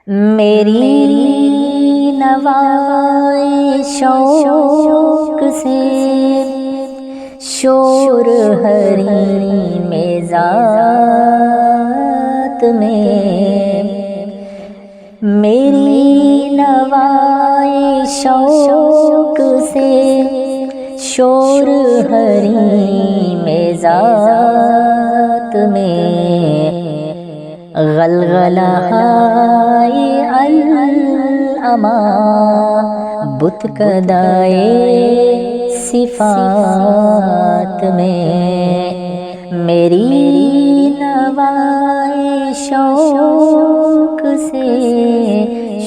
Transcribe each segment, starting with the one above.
میری نوائے شوق سے شور حریم ذات میں، میری نوائے شوق سے شور حریم ذات میں، غلغلہ العما بت کدائے صفات میں، میری نوائے شوق سے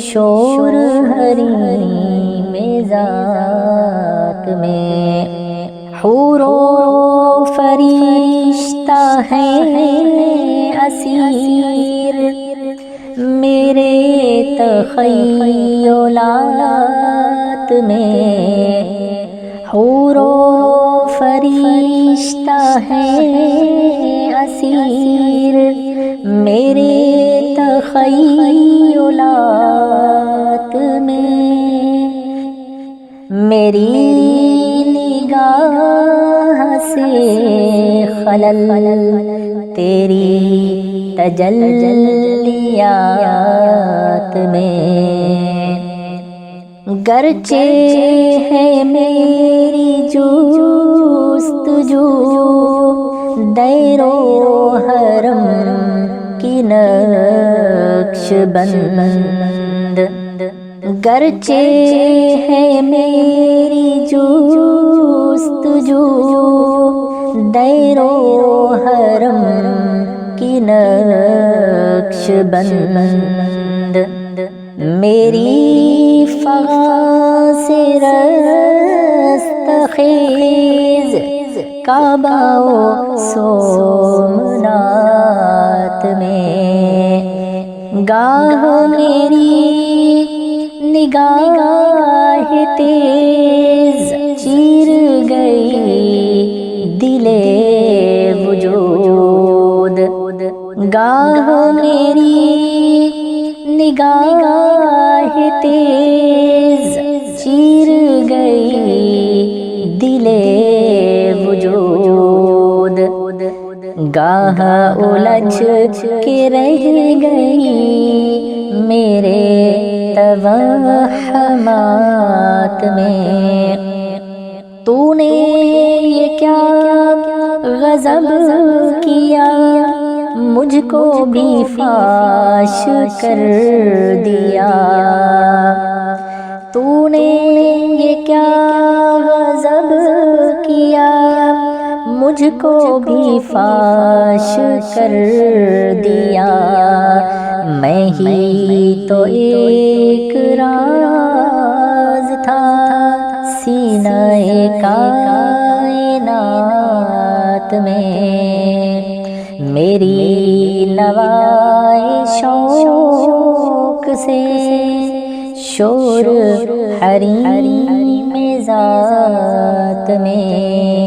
شور حریم ذات میں، حور و فرشتہ ہیں اسیر میرے تخیلات میں، حور و فرشتہ ہیں اسیر میرے تخیلات میں، میری نگاہ سے خلل تیری تجلیات میں، گرچہ ہے میری جستجو دیر و حرم کی نقش بند، گرچہ ہے میری جستجو دیر و حرم کی نقش بند، میری فغاں سے رستخیز کعبہ و سومنات میں، گاہ میری نگاہ تیز چیر گئی دل وجود، گاہ میری نگاہ تیز چیر گئی دل وجود، گاہ الجھ کے رہ گئی میرے توہمات میں، تو نے یہ کیا غضب کیا مجھ کو بھی فاش کر دیا، تو نے یہ کیا غضب کیا مجھ کو بھی فاش کر دیا، میں ہی تو ایک راز تھا سینہ کائنات میں، میری نوائے شوق سے شور حریم ذات میں۔